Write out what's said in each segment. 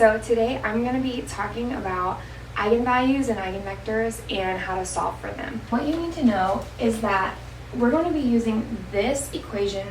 so today I'm going to be talking about eigenvalues and eigenvectors and how to solve for them. What you need to know is that we're going to be using this equation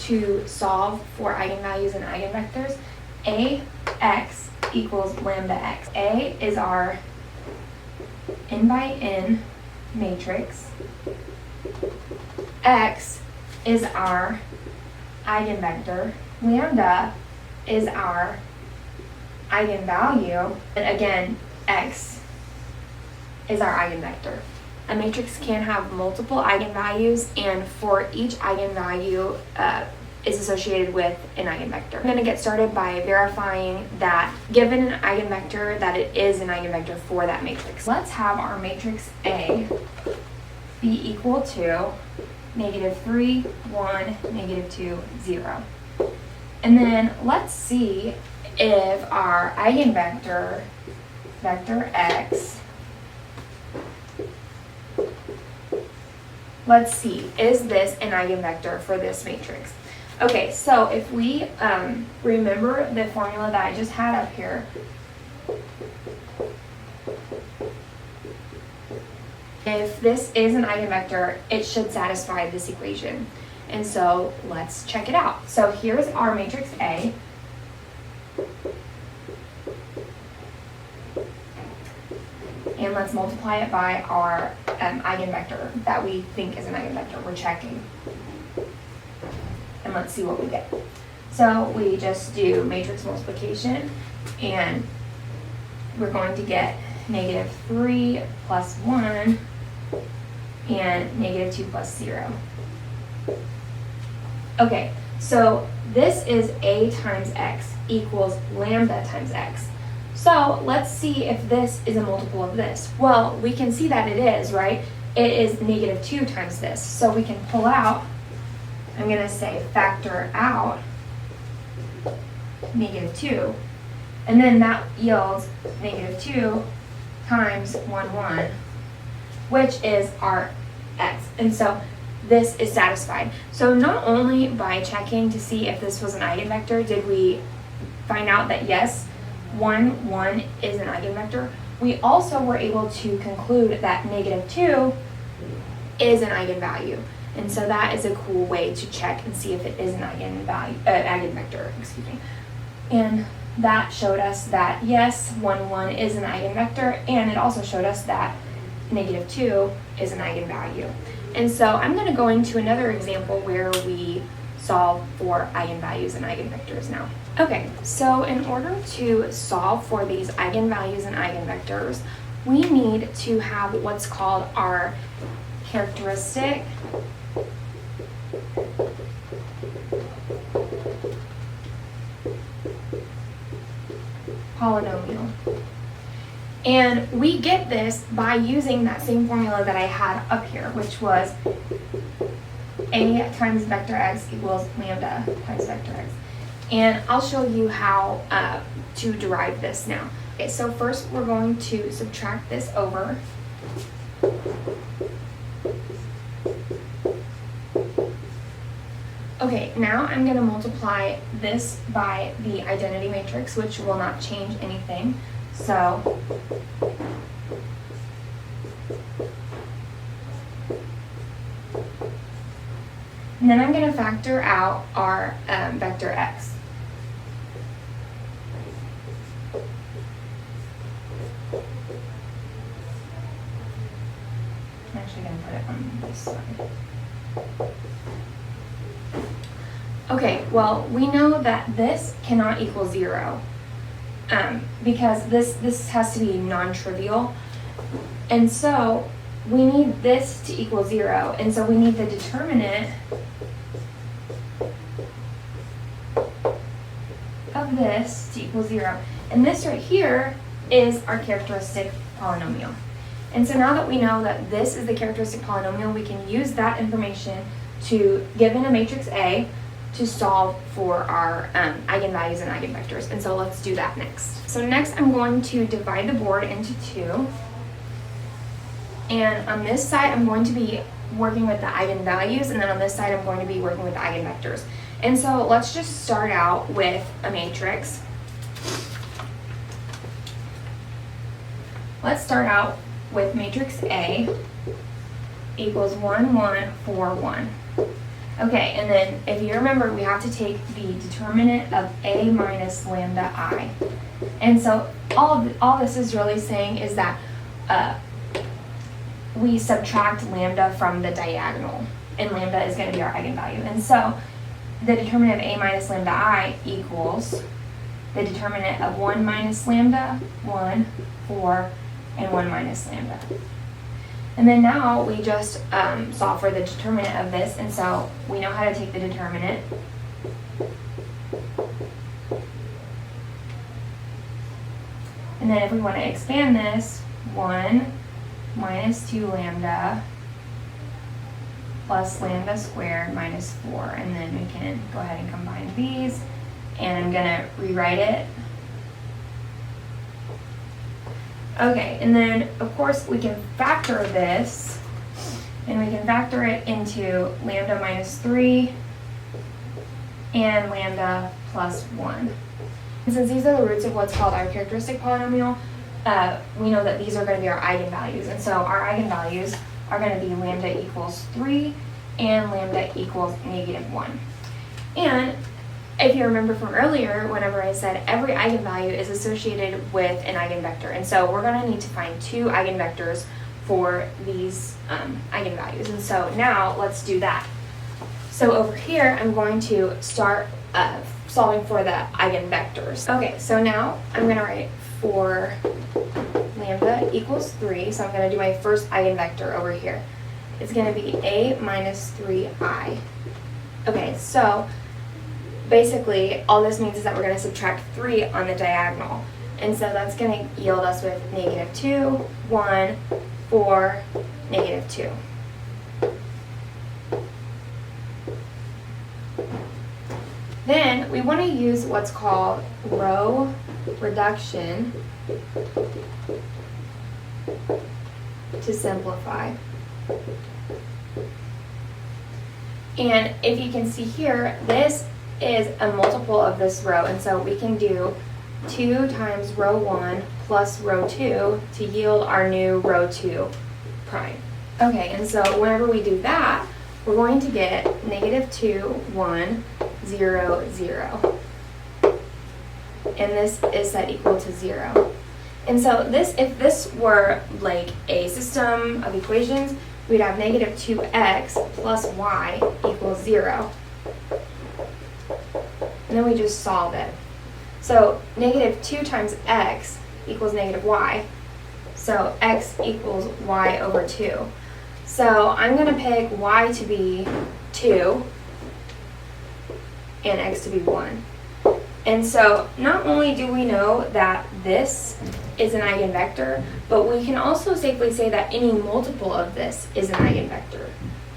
to solve for eigenvalues and eigenvectors. Ax equals lambda x. A is our n by n matrix. X is our eigenvector. Lambda is our eigenvalue. And again, x is our eigenvector. A matrix can have multiple eigenvalues, and for each eigenvalue is associated with an eigenvector. I'm going to get started by verifying that given an eigenvector, that it is an eigenvector for that matrix. Let's have our matrix A be equal to -3, 1, -2, 0. And then let's see if our eigenvector, vector x, let's see, is this an eigenvector for this matrix? Okay, so if we remember the formula that I just had up here, if this is an eigenvector, it should satisfy this equation. And so let's check it out. So here's our matrix A. And let's multiply it by our eigenvector that we think is an eigenvector. We're checking. And let's see what we get. So we just do matrix multiplication, and we're going to get -3 plus 1 and -2 plus 0. Okay, so this is A times x equals lambda times x. So let's see if this is a multiple of this. Well, we can see that it is, right? It is -2 times this. So we can pull out, I'm going to say factor out -2. And then that yields -2 times 1, 1, which is our x. And so this is satisfied. So not only by checking to see if this was an eigenvector did we find out that yes, 1, 1 is an eigenvector, we also were able to conclude that -2 is an eigenvalue. And so that is a cool way to check and see if it is an eigenvector, excuse me. And that showed us that yes, 1, 1 is an eigenvector, and it also showed us that -2 is an eigenvalue. And so I'm going to go into another example where we solve for eigenvalues and eigenvectors now. Okay, so in order to solve for these eigenvalues and eigenvectors, we need to have what's called our characteristic polynomial. And we get this by using that same formula that I had up here, which was A times vector x equals lambda times vector x. And I'll show you how to derive this now. Okay, so first we're going to subtract this over. Okay, now I'm going to multiply this by the identity matrix, which will not change anything. So and then I'm going to factor out our vector x. I'm actually going to put it on this side. Okay, well, we know that this cannot equal 0 because this has to be non-trivial. And so we need this to equal 0. And so we need the determinant of this to equal 0. And this right here is our characteristic polynomial. And so now that we know that this is the characteristic polynomial, we can use that information to, given a matrix A, to solve for our eigenvalues and eigenvectors. And so let's do that next. So next I'm going to divide the board into 2. And on this side I'm going to be working with the eigenvalues, and then on this side I'm going to be working with the eigenvectors. And so let's just start out with a matrix. let's start out with matrix A equals 1, 1, 4, 1. Okay, and then if you remember, we have to take the determinant of A minus lambda I. And so all this is really saying is that we subtract lambda from the diagonal, and lambda is going to be our eigenvalue. And so the determinant of A minus lambda I equals the determinant of 1 minus lambda, 1, 4, and 1 minus lambda. And then now we just solve for the determinant of this, and so we know how to take the determinant. And then if we want to expand this, 1 minus 2 lambda plus lambda squared minus 4. And then we can go ahead and combine these. And I'm going to rewrite it. Okay, and then of course we can factor this, and we can factor it into lambda minus 3 and lambda plus 1. And since these are the roots of what's called our characteristic polynomial, we know that these are going to be our eigenvalues. And so our eigenvalues are going to be lambda equals 3 and lambda equals -1. And if you remember from earlier, whenever I said every eigenvalue is associated with an eigenvector, and so we're going to need to find 2 eigenvectors for these eigenvalues. And so now let's do that. So over here, I'm going to start solving for the eigenvectors. Okay, so now I'm going to write for lambda equals 3, so I'm going to do my first eigenvector over here. It's going to be A minus 3I. Okay, so basically, all this means is that we're going to subtract 3 on the diagonal. And so that's going to yield us with -2, 1, 4, -2. Then we want to use what's called row reduction to simplify. And if you can see here, this is a multiple of this row, and so we can do 2 times row 1 plus row 2 to yield our new row 2 prime. Okay, and so whenever we do that, we're going to get -2, 1, 0, 0. And this is set equal to 0. And so this, if this were like a system of equations, we'd have -2x plus y equals 0. And then we just solve it. So -2 times x equals -y. So x equals y over 2. So I'm going to pick y to be 2 and x to be 1. And so not only do we know that this is an eigenvector, but we can also safely say that any multiple of this is an eigenvector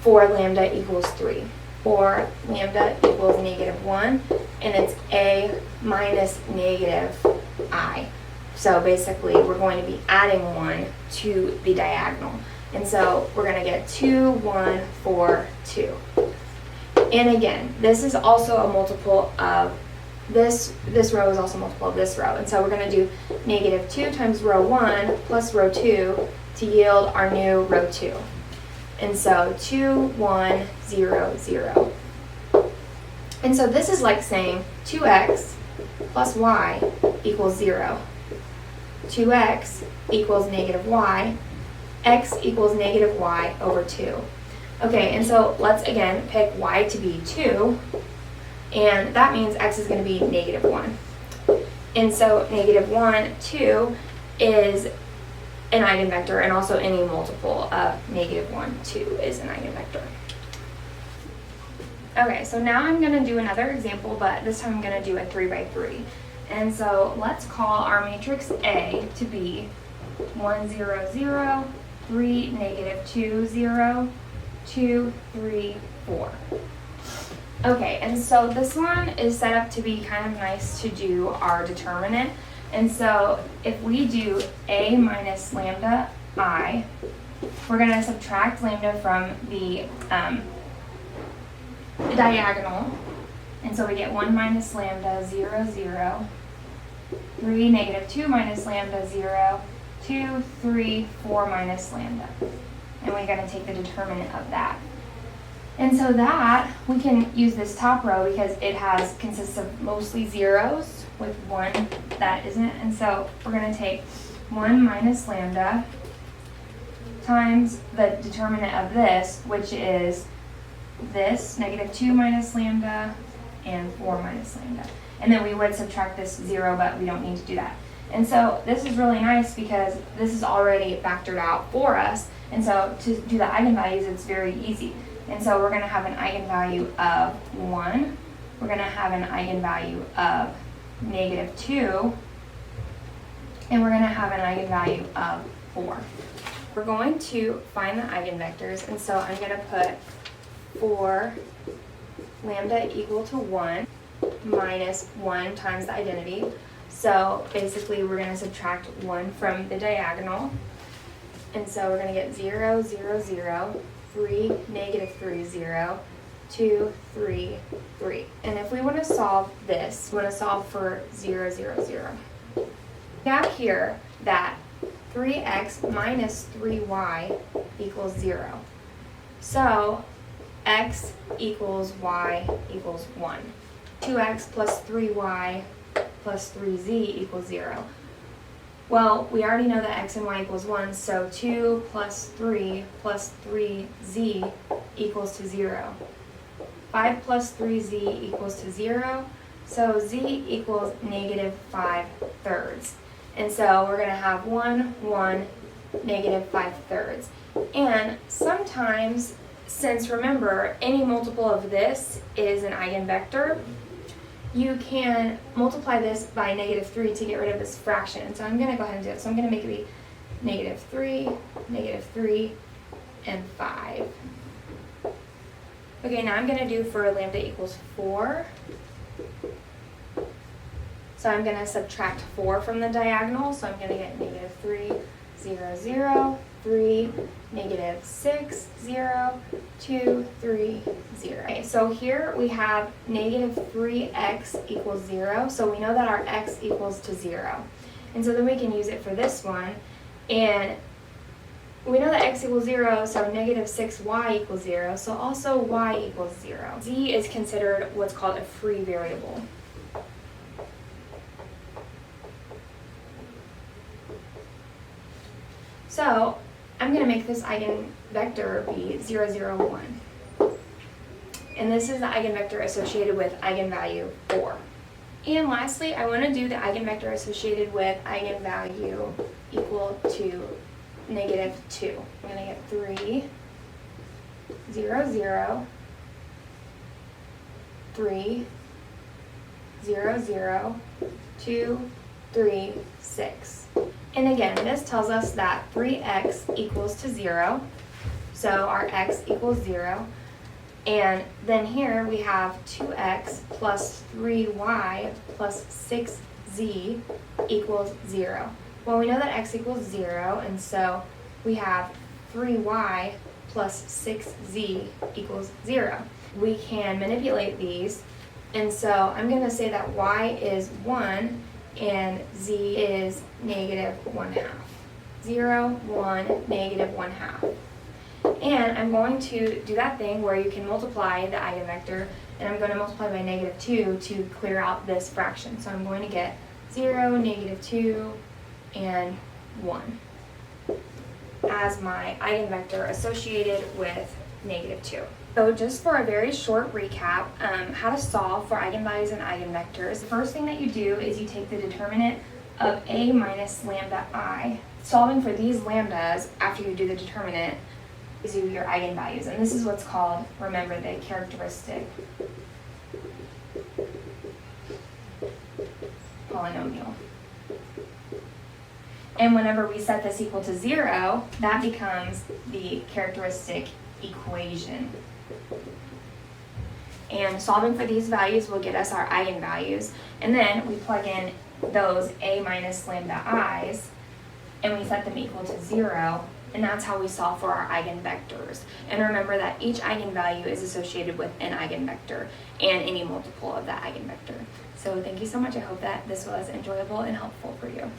for lambda equals 3. Or lambda equals -1, and it's a minus -I. So basically, we're going to be adding 1 to the diagonal. And so we're going to get 2, 1, 4, 2. And again, this is also a multiple of this row is also a multiple of this row. And so we're going to do -2 times row 1 plus row 2 to yield our new row 2. And so 2, 1, 0, 0. And so this is like saying 2x plus y equals 0. 2x equals -y. X equals -y over 2. Okay, and so let's again pick y to be 2. And that means x is going to be -1. And so -1, 2 is an eigenvector, and also any multiple of -1, 2 is an eigenvector. Okay, so now I'm going to do another example, but this time I'm going to do a 3 by 3. And so let's call our matrix A to be 1, 0, 0, 3, -2, 0, 2, 3, 4. Okay, and so this one is set up to be kind of nice to do our determinant. And so if we do A minus lambda I, we're going to subtract lambda from the diagonal. And so we get 1 minus lambda, 0, 0. 3, -2 minus lambda, 0. 2, 3, 4 minus lambda. And we gotta take the determinant of that. And so that, we can use this top row because it consists of mostly zeros with one that isn't. And so we're gonna take 1 minus lambda times the determinant of this, which is this, -2 minus lambda and 4 minus lambda. And then we would subtract this 0, but we don't need to do that. And so this is really nice because this is already factored out for us. And so to do the eigenvalues, it's very easy. And so we're going to have an eigenvalue of 1. We're going to have an eigenvalue of -2. And we're going to have an eigenvalue of 4. We're going to find the eigenvectors. And so I'm going to put 4 lambda equal to 1 minus 1 times the identity. So basically we're going to subtract 1 from the diagonal. And so we're going to get 0, 0, 0, 3, -3, 0, 2, 3, 3. And if we want to solve this, we want to solve for 0, 0, 0. We have here that 3x minus 3y equals 0. So x equals y equals 1. 2x plus 3y plus 3z equals 0. Well, we already know that x and y equals 1, so 2 plus 3 plus 3z equals to 0. 5 plus 3z equals to 0, so z equals -5/3. And so we're going to have 1, 1, -5/3. And sometimes, since remember, any multiple of this is an eigenvector, you can multiply this by -3 to get rid of this fraction. So I'm going to go ahead and do it. So I'm going to make it be -3, and 5. Okay, now I'm going to do for lambda equals 4. So I'm going to subtract 4 from the diagonal. So I'm going to get -3, 0, 0, 3, -6, 0, 2, 3, 0. Okay, so here we have -3x equals 0. So we know that our x equals to 0. And so then we can use it for this one. And we know that x equals 0, so -6y equals 0. So also y equals 0. Z is considered what's called a free variable. So I'm going to make this eigenvector be 0, 0, 1. And this is the eigenvector associated with eigenvalue 4. And lastly, I want to do the eigenvector associated with eigenvalue equal to -2. I'm going to get 3, 0, 0, 3, 0, 0, 2, 3, 6. And again, this tells us that 3x equals to 0. So our x equals 0. And then here we have 2x plus 3y plus 6z equals 0. Well, we know that x equals 0, and so we have 3y plus 6z equals 0. We can manipulate these, and so I'm going to say that y is 1 and z is -1/2. 0, 1, -1/2. And I'm going to do that thing where you can multiply the eigenvector, and I'm going to multiply by -2 to clear out this fraction. So I'm going to get 0, -2, and 1 as my eigenvector associated with -2. So just for a very short recap, how to solve for eigenvalues and eigenvectors. The first thing that you do is you take the determinant of a minus lambda I. Solving for these lambdas after you do the determinant is do your eigenvalues. And this is what's called, remember, the characteristic polynomial. And whenever we set this equal to 0, that becomes the characteristic equation. And solving for these values will get us our eigenvalues. And then we plug in those a minus lambda i's, and we set them equal to 0. And that's how we solve for our eigenvectors. And remember that each eigenvalue is associated with an eigenvector and any multiple of that eigenvector. So thank you so much. I hope that this was enjoyable and helpful for you.